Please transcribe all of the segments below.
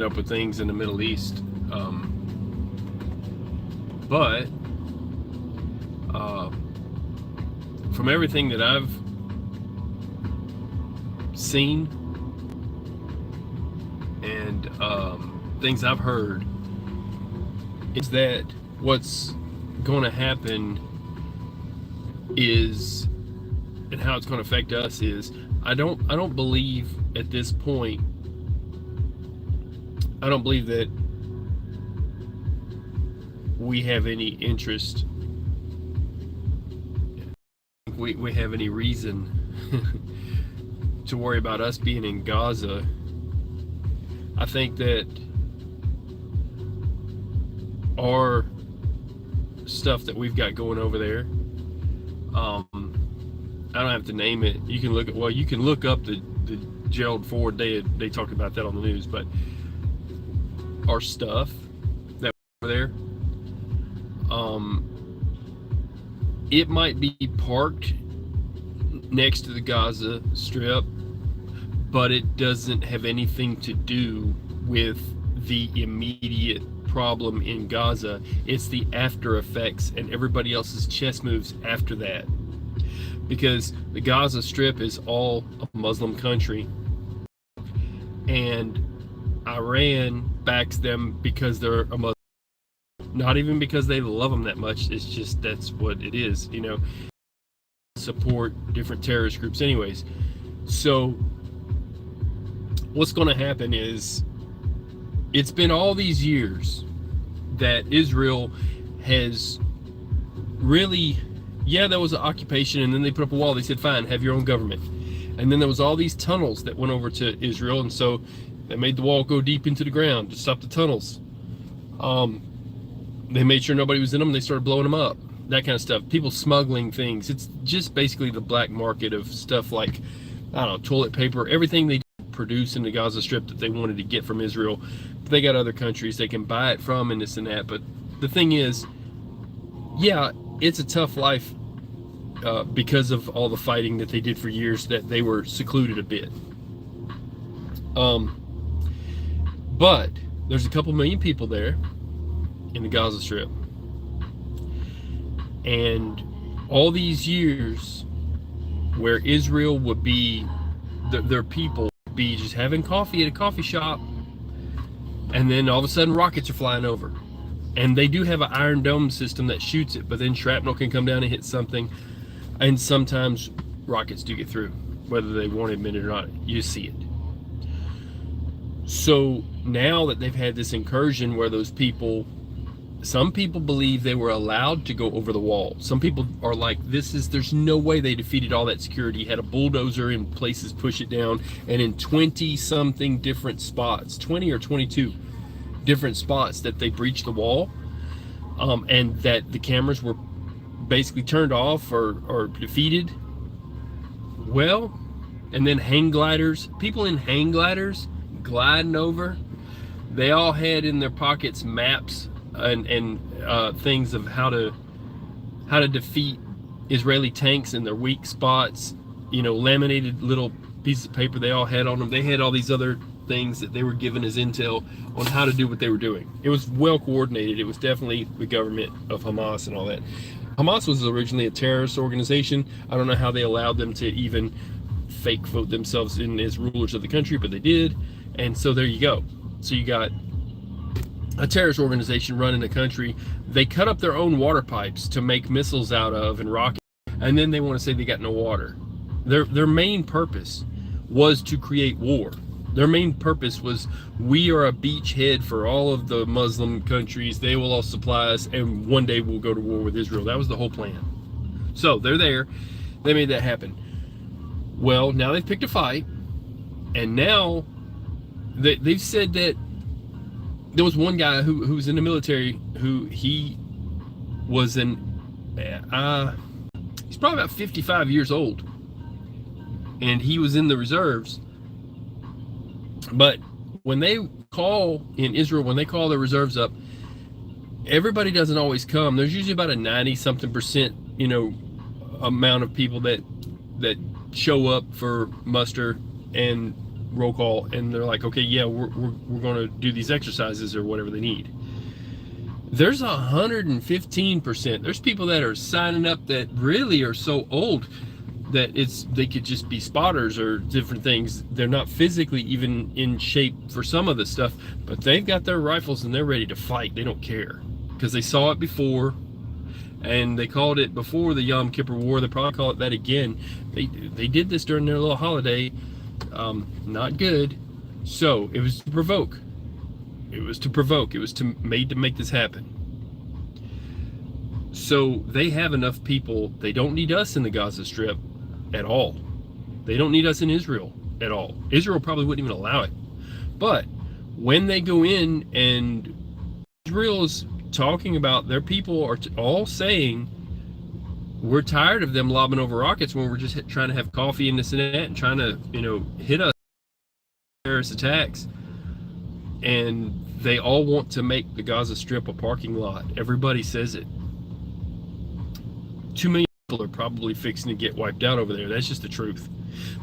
up with things in the Middle East. But from everything that I've seen and things I've heard, is that what's going to happen is, and how it's going to affect us is, I don't believe at this point, I don't believe that we have any interest, we have any reason to worry about us being in Gaza. I think that our stuff that we've got going over there, I don't have to name it. You can look at, well, you can look up the Gerald Ford. They talked about that on the news. But our stuff that over there, it might be parked next to the Gaza Strip, but it doesn't have anything to do with the immediate problem in Gaza. It's the after effects and everybody else's chess moves after that, because the Gaza Strip is all a Muslim country, and Iran backs them because they're a Muslim, not even because they love them that much. It's just, that's what it is, you know. Support different terrorist groups anyways. So what's going to happen is, it's been all these years that Israel has really, yeah, there was an occupation, and then they put up a wall. They said, fine, have your own government. And then there was all these tunnels that went over to Israel, and so they made the wall go deep into the ground to stop the tunnels. They made sure nobody was in them. They started blowing them up, that kind of stuff. People smuggling things. It's just basically the black market of stuff like, I don't know, toilet paper, everything they produce in the Gaza Strip that they wanted to get from Israel. They got other countries they can buy it from and this and that. But the thing is, yeah, it's a tough life because of all the fighting that they did for years, that they were secluded a bit. But there's a couple million people there in the Gaza Strip, and all these years where Israel would be, their people would be just having coffee at a coffee shop, and then all of a sudden rockets are flying over. And they do have an Iron Dome system that shoots it, but then shrapnel can come down and hit something, and sometimes rockets do get through, whether they want to admit it or not. You see it. So now that they've had this incursion where those people, some people believe they were allowed to go over the wall. Some people are like, there's no way they defeated all that security. Had a bulldozer in places push it down, and in 20 something different spots, 20 or 22 different spots, that they breached the wall, and that the cameras were basically turned off or defeated. Well, and then hang gliders, people in hang gliders gliding over, they all had in their pockets maps and things of how to defeat Israeli tanks in their weak spots, you know, laminated little pieces of paper they all had on them. They had all these other things that they were given as intel on how to do what they were doing. It was well coordinated. It was definitely the government of Hamas and all that. Hamas was originally a terrorist organization. I don't know how they allowed them to even fake vote themselves in as rulers of the country, but they did. And so there you go. So you got a terrorist organization running a country. They cut up their own water pipes to make missiles out of and rockets, and then they want to say they got no water. Their main purpose was to create war. Their main purpose was, we are a beachhead for all of the Muslim countries. They will all supply us, and one day we'll go to war with Israel. That was the whole plan. So they're there. They made that happen. Well, now they've picked a fight, and now they've said that there was one guy who was in the military, who he was he's probably about 55 years old, and he was in the reserves. But when they call in Israel, when they call their reserves up, everybody doesn't always come. There's usually about a 90-something%, you know, amount of people that show up for muster, and roll call, and they're like, okay, yeah, we're going to do these exercises or whatever they need. There's 115%. There's people that are signing up that really are so old that they could just be spotters or different things. They're not physically even in shape for some of the stuff, but they've got their rifles and they're ready to fight. They don't care because they saw it before, and they called it before the Yom Kippur War. They probably call it that again. They did this during their little holiday. Not good. So it was to provoke. It was to provoke. It was made to make this happen. So they have enough people. They don't need us in the Gaza Strip at all. They don't need us in Israel at all. Israel probably wouldn't even allow it. But when they go in, and Israel is talking about, their people are all saying, we're tired of them lobbing over rockets when we're just trying to have coffee and this and that and trying to, hit us terrorist attacks. And they all want to make the Gaza Strip a parking lot. Everybody says it. 2 million people are probably fixing to get wiped out over there. That's just the truth.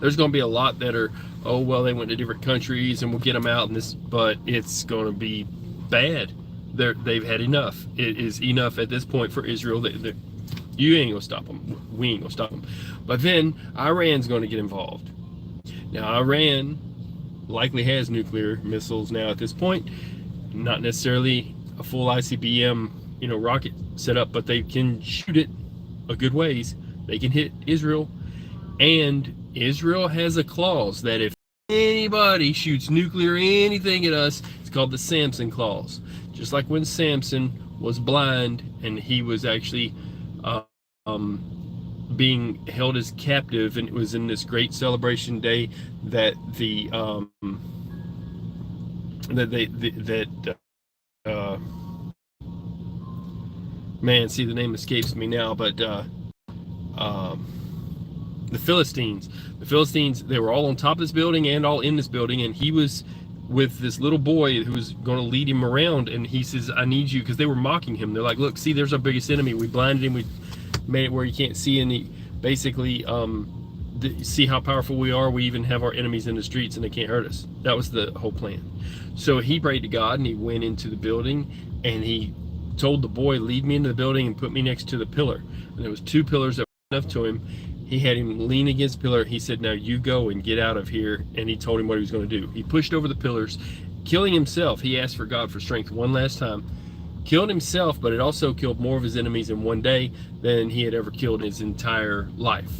There's going to be a lot that are, oh, well, they went to different countries and we'll get them out in this, but it's going to be bad. They've had enough. It is enough at this point for Israel. You ain't going to stop them. We ain't going to stop them. But then Iran's going to get involved. Now, Iran likely has nuclear missiles now at this point. Not necessarily a full ICBM, rocket set up, but they can shoot it a good ways. They can hit Israel, and Israel has a clause that if anybody shoots nuclear anything at us, it's called the Samson clause. Just like when Samson was blind and he was actually being held as captive, and it was in this great celebration day that man, see, the name escapes me now, but the Philistines, they were all on top of this building and all in this building, and he was with this little boy who was going to lead him around, and he says, I need you, because they were mocking him. They're like, look, see, there's our biggest enemy. We blinded him. We made it where you can't see, and he basically see how powerful we are. We even have our enemies in the streets and they can't hurt us. That was the whole plan. So he prayed to God, and he went into the building, and he told the boy, lead me into the building and put me next to the pillar. And there was 2 pillars that were enough to him. He had him lean against the pillar. He said, now you go and get out of here. And he told him what he was going to do. He pushed over the pillars, killing himself. He asked for God for strength one last time. Killed himself, but it also killed more of his enemies in one day than he had ever killed in his entire life.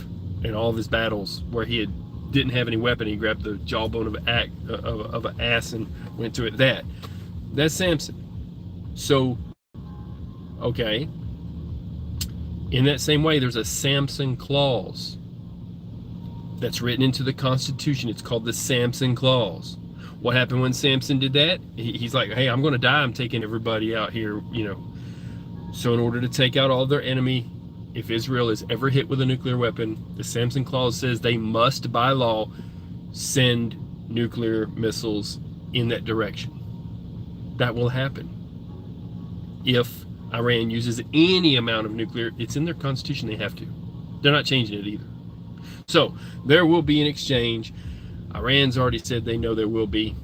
In all of his battles where he didn't have any weapon, he grabbed the jawbone of an ass and went to it. That's Samson. So, okay. In that same way, there's a Samson clause that's written into the Constitution. It's called the Samson clause. What happened when Samson did that? He's like, hey, I'm going to die. I'm taking everybody out here, So in order to take out all their enemy, if Israel is ever hit with a nuclear weapon, the Samson clause says they must, by law, send nuclear missiles in that direction. That will happen. If Iran uses any amount of nuclear, it's in their constitution, they have to. They're not changing it either. So there will be an exchange. Iran's already said they know there will be.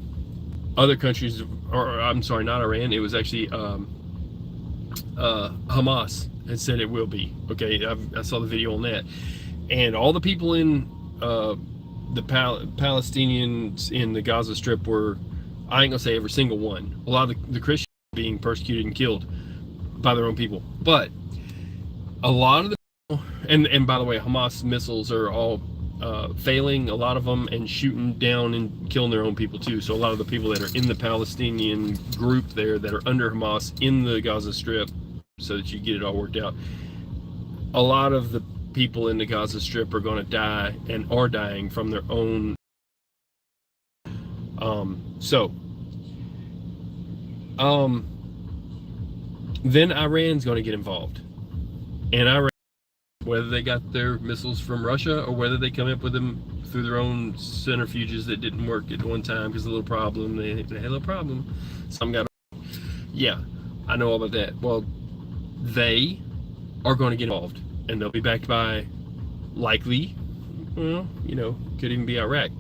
Other countries, or I'm sorry, not Iran, it was actually Hamas had said it will be. Okay, I saw the video on that. And all the people in the Palestinians in the Gaza Strip were, I ain't gonna say every single one, a lot of the Christians being persecuted and killed by their own people. But a lot of the people, and by the way, Hamas missiles are all failing, a lot of them, and shooting down and killing their own people too. So a lot of the people that are in the Palestinian group there that are under Hamas in the Gaza Strip, so that you get it all worked out, a lot of the people in the Gaza Strip are going to die and are dying from their own. Then Iran's going to get involved, and Iran, whether they got their missiles from Russia or whether they come up with them through their own centrifuges that didn't work at one time because of a little problem, they had a little problem. Some got, yeah, I know all about that. Well, they are going to get involved, and they'll be backed by, likely, well, could even be Iraq.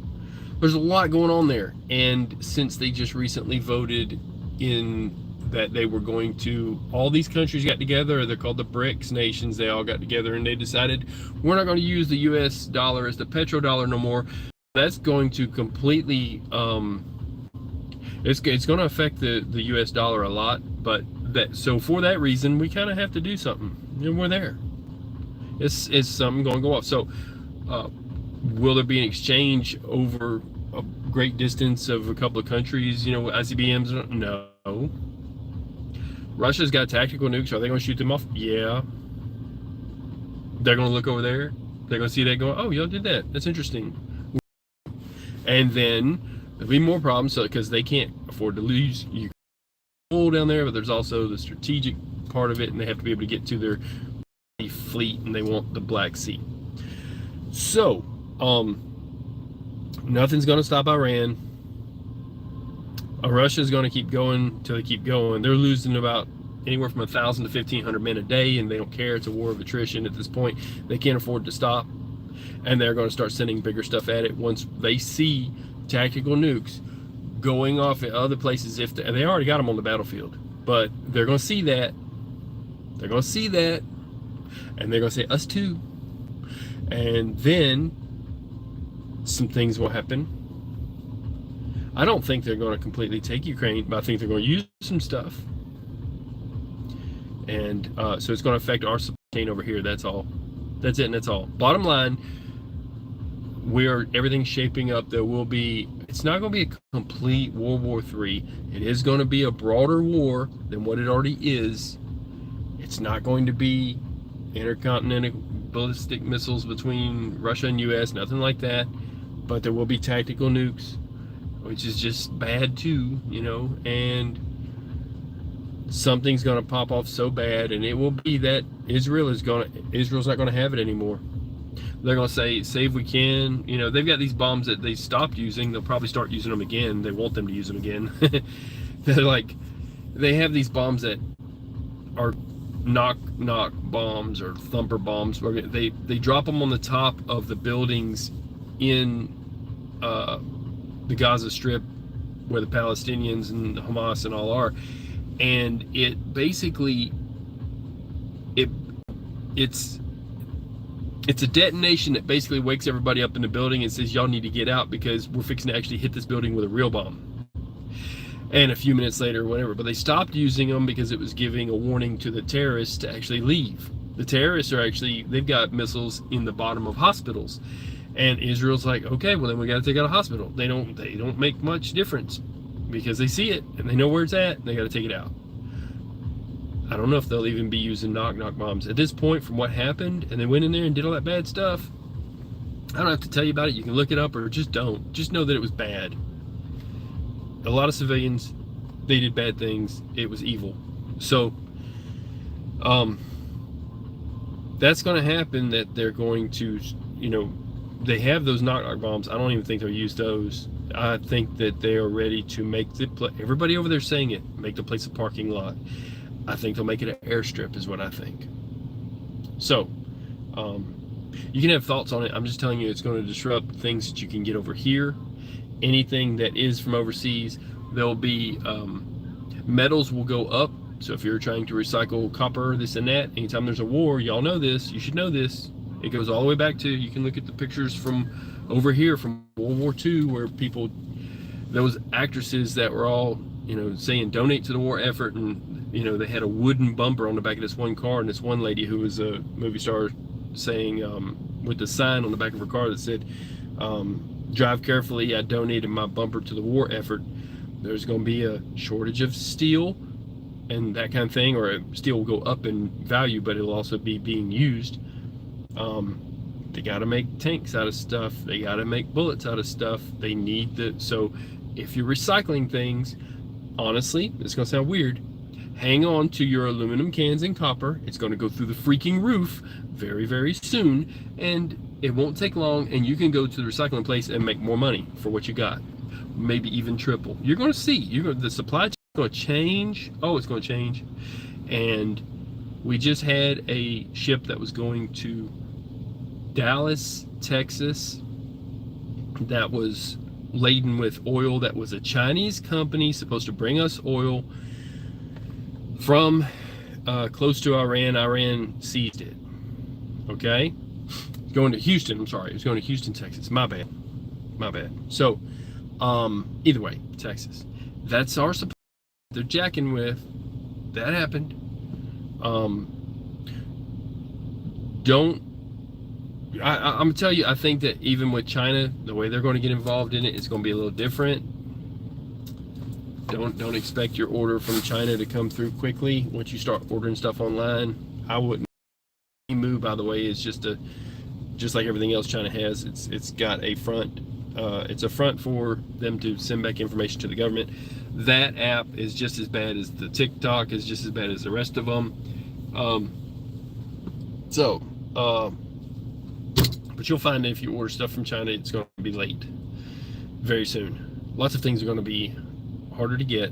there's a lot going on there. And since they just recently voted in that they were going to, all these countries got together, they're called the BRICS nations, they all got together and they decided we're not going to use the US dollar as the petrodollar no more. That's going to completely it's going to affect the US dollar a lot, but that, so for that reason we kind of have to do something, and we're there. It's something going to go off. So will there be an exchange over a great distance of a couple of countries, you know, ICBMs? No. Russia's got tactical nukes. Are they going to shoot them off? Yeah. They're going to look over there. They're going to see that going, oh, y'all did that. That's interesting. And then there'll be more problems, so because they can't afford to lose you down there, but there's also the strategic part of it, and they have to be able to get to their fleet, and they want the Black Sea. So, nothing's going to stop Iran. Russia's going to keep going until they keep going. They're losing about anywhere from 1,000 to 1,500 men a day, and they don't care. It's a war of attrition at this point. They can't afford to stop, and they're going to start sending bigger stuff at it once they see tactical nukes going off at other places. If they already got them on the battlefield, but they're going to see that. They're going to see that, and they're going to say, us too. And then some things will happen. I don't think they're going to completely take Ukraine, but I think they're going to use some stuff. And so it's going to affect our supply chain over here. That's all. That's it, and that's all. Bottom line, everything's shaping up. There will be, it's not going to be a complete World War III. It is going to be a broader war than what it already is. It's not going to be intercontinental ballistic missiles between Russia and US, nothing like that. But there will be tactical nukes, which is just bad too, you know, and something's going to pop off so bad, and it will be that Israel's not going to have it anymore. They're going to say, save we can. You know, they've got these bombs that they stopped using. They'll probably start using them again. They want them to use them again. They're like, they have these bombs that are knock bombs or thumper bombs. They drop them on the top of the buildings in the Gaza Strip, where the Palestinians and Hamas and all are, and it basically it's a detonation that basically wakes everybody up in the building and says, y'all need to get out because we're fixing to actually hit this building with a real bomb. And a few minutes later, whatever. But they stopped using them because it was giving a warning to the terrorists to actually leave. The terrorists are actually, they've got missiles in the bottom of hospitals. And Israel's like, okay, well then we got to take out a hospital. They don't make much difference because they see it and they know where it's at and they got to take it out. I don't know if they'll even be using knock bombs at this point from what happened, and they went in there and did all that bad stuff. I don't have to tell you about it. You can look it up or just don't. Just know that it was bad. A lot of civilians, they did bad things. It was evil. So, that's going to happen, that they're going to, you know, they have those knock bombs. I don't even think they'll use those. I think that they are ready to make everybody over there saying it, make the place a parking lot. I think they'll make it an airstrip is what I think. So, you can have thoughts on it. I'm just telling you it's going to disrupt things that you can get over here. Anything that is from overseas, there'll be, metals will go up. So if you're trying to recycle copper, this and that, anytime there's a war, y'all know this, you should know this. It goes all the way back to, you can look at the pictures from over here from World War II where people, those actresses that were all, you know, saying donate to the war effort, and you know, they had a wooden bumper on the back of this one car, and this one lady who was a movie star saying, with the sign on the back of her car that said, drive carefully, I donated my bumper to the war effort. There's going to be a shortage of steel and that kind of thing, or steel will go up in value, but it'll also be being used. They got to make tanks out of stuff. They got to make bullets out of stuff. They need so if you're recycling things, honestly, it's going to sound weird, hang on to your aluminum cans and copper. It's going to go through the freaking roof very, very soon, and it won't take long, and you can go to the recycling place and make more money for what you got, maybe even triple. You're going to see, the supply chain is going to change. Oh, it's going to change. And we just had a ship that was going to Dallas, Texas, that was laden with oil that was a Chinese company supposed to bring us oil from close to Iran. Iran seized it. Okay? Going to Houston. I'm sorry. It was going to Houston, Texas. My bad. My bad. So, either way, Texas. That's our supply. They're jacking with. That happened. Don't. I'm gonna tell you. I think that even with China, the way they're going to get involved in it, it's going to be a little different. Don't expect your order from China to come through quickly once you start ordering stuff online. I wouldn't. Move, by the way, is just like everything else China has. It's got a front. It's a front for them to send back information to the government. That app is just as bad as the TikTok, is just as bad as the rest of them. But you'll find that if you order stuff from China, it's going to be late very soon. Lots of things are going to be harder to get.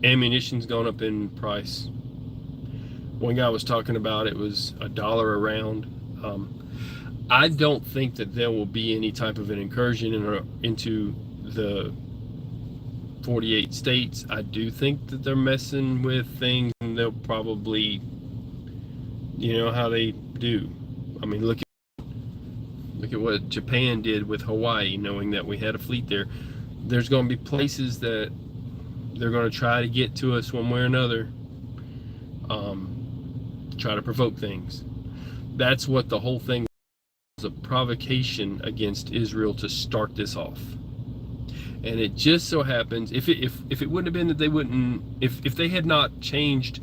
Ammunition's gone up in price. One guy was talking about it was $1 a round. I don't think that there will be any type of an incursion into the 48 states. I do think that they're messing with things, and they'll probably, you know how they do. I mean, look at what Japan did with Hawaii, knowing that we had a fleet there. There's going to be places that they're going to try to get to us one way or another. Try to provoke things. That's what the whole thing was, a provocation against Israel to start this off. And it just so happens, if it wouldn't have been that they wouldn't, if they had not changed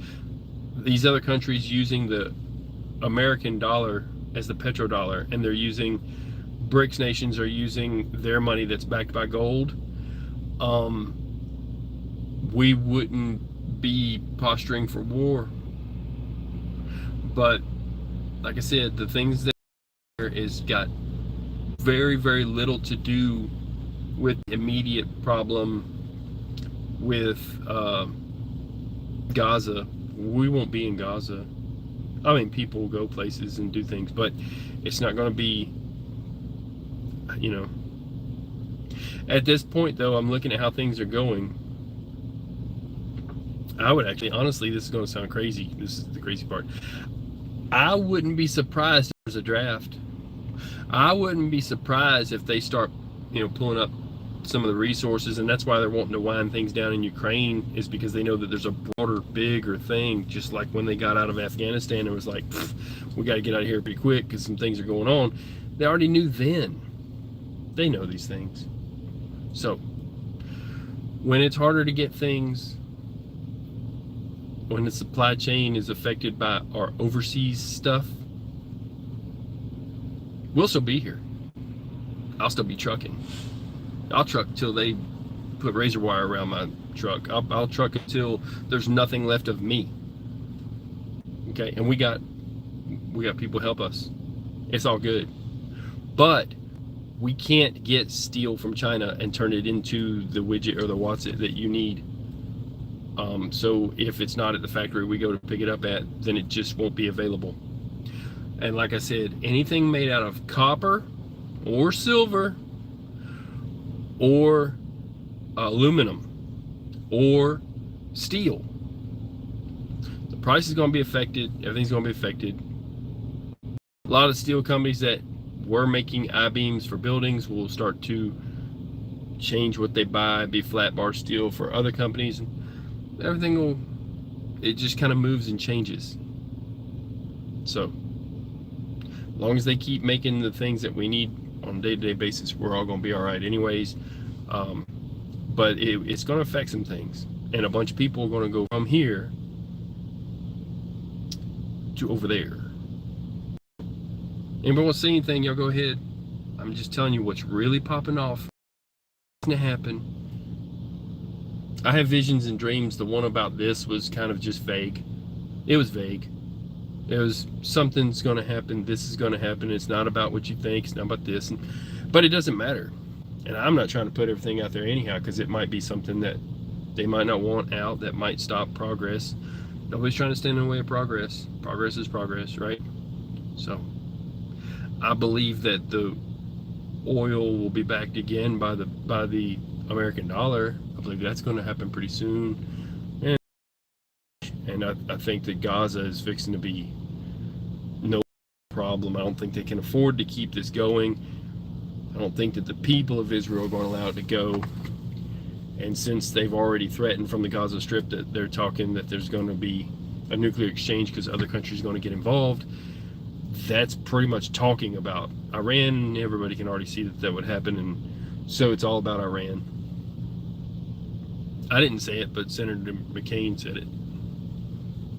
these other countries using the American dollar as the petrodollar, and they're using, BRICS nations are using their money that's backed by gold, we wouldn't be posturing for war. But like I said, the things that is got very, very little to do with the immediate problem with Gaza. We won't be in Gaza. I mean, people will go places and do things, but it's not going to be, you know. At this point, though, I'm looking at how things are going. I would actually, honestly, this is going to sound crazy. This is the crazy part. I wouldn't be surprised if there's a draft. I wouldn't be surprised if they start, you know, pulling up some of the resources, and that's why they're wanting to wind things down in Ukraine, is because they know that there's a broader, bigger thing. Just like when they got out of Afghanistan, it was like, we got to get out of here pretty quick because some things are going on. They already knew then. They know these things. So when it's harder to get things, when the supply chain is affected by our overseas stuff, we'll still be here. I'll still be trucking. I'll truck till they put razor wire around my truck. I'll truck until there's nothing left of me. Okay, and we got people help us. It's all good. But we can't get steel from China and turn it into the widget or the watts that you need. So if it's not at the factory we go to pick it up at, then it just won't be available. And like I said, anything made out of copper or silver or aluminum or steel, the price is going to be affected. Everything's going to be affected. A lot of steel companies that were making I-beams for buildings will start to change what they buy, be flat bar steel for other companies. Everything will, it just kind of moves and changes. So as long as they keep making the things that we need on a day-to-day basis, we're all going to be all right anyways. But it's going to affect some things, and a bunch of people are going to go from here to over there. Anybody want to say anything, y'all go ahead. I'm just telling you what's really popping off. It's going to happen. I have visions and dreams. The one about this was kind of just vague. It was vague. It was something's going to happen. This is going to happen. It's not about what you think. It's not about this. But it doesn't matter. And I'm not trying to put everything out there anyhow, because it might be something that they might not want out, that might stop progress. Nobody's trying to stand in the way of progress. Progress is progress, right? So I believe that oil will be backed again by the American dollar. I believe that's going to happen pretty soon. And I think that Gaza is fixing to be no problem. I don't think they can afford to keep this going. I don't think that the people of Israel are going to allow it to go. And since they've already threatened from the Gaza Strip that they're talking that there's going to be a nuclear exchange because other countries are going to get involved, that's pretty much talking about Iran. Everybody can already see that that would happen, and so it's all about Iran. I didn't say it, but Senator McCain said it.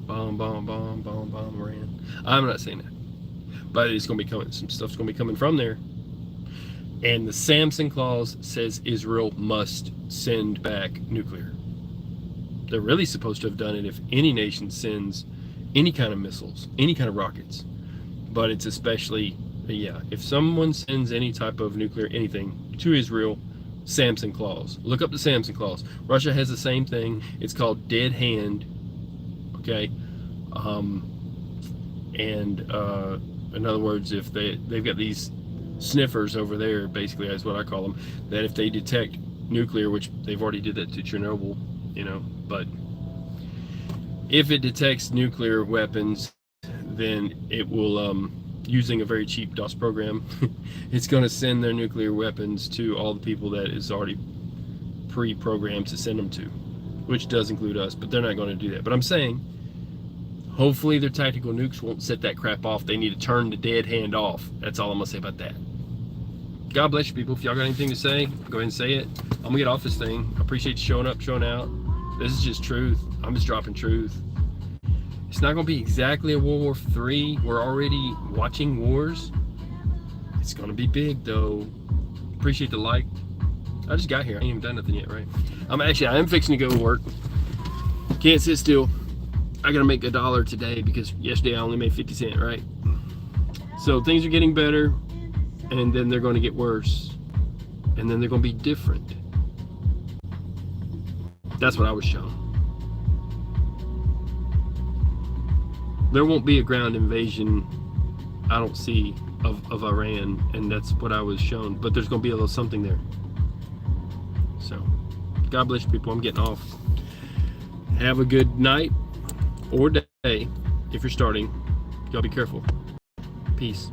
Bomb, bomb, bomb, bomb, bomb, Iran. I'm not saying that, but it's going to be coming. Some stuff's going to be coming from there. And the Samson Clause says Israel must send back nuclear. They're really supposed to have done it if any nation sends any kind of missiles, any kind of rockets. But it's especially, yeah, if someone sends any type of nuclear anything to Israel, Samson Clause. Look up the Samson Clause. Russia has the same thing. It's called dead hand. Okay? In other words, if they've got these sniffers over there, basically that's what I call them, that if they detect nuclear, which they've already did that to Chernobyl, you know, but if it detects nuclear weapons, then it will, using a very cheap DOS program, it's going to send their nuclear weapons to all the people that is already pre-programmed to send them to, which does include us, but they're not going to do that. But I'm saying, hopefully their tactical nukes won't set that crap off. They need to turn the dead hand off. That's all I'm going to say about that. God bless you, people. If y'all got anything to say, go ahead and say it. I'm going to get off this thing. I appreciate you showing up, showing out. This is just truth. I'm just dropping truth. It's not going to be exactly a World War III. We're already watching wars. It's going to be big, though. Appreciate the like. I just got here. I ain't even done nothing yet, right? I am fixing to go to work. Can't sit still. I got to make $1 today because yesterday I only made 50 cents, right? So things are getting better, and then they're going to get worse, and then they're going to be different. That's what I was shown. There won't be a ground invasion, I don't see, of Iran, and that's what I was shown. But there's going to be a little something there. So, God bless you, people. I'm getting off. Have a good night or day if you're starting. Y'all be careful. Peace.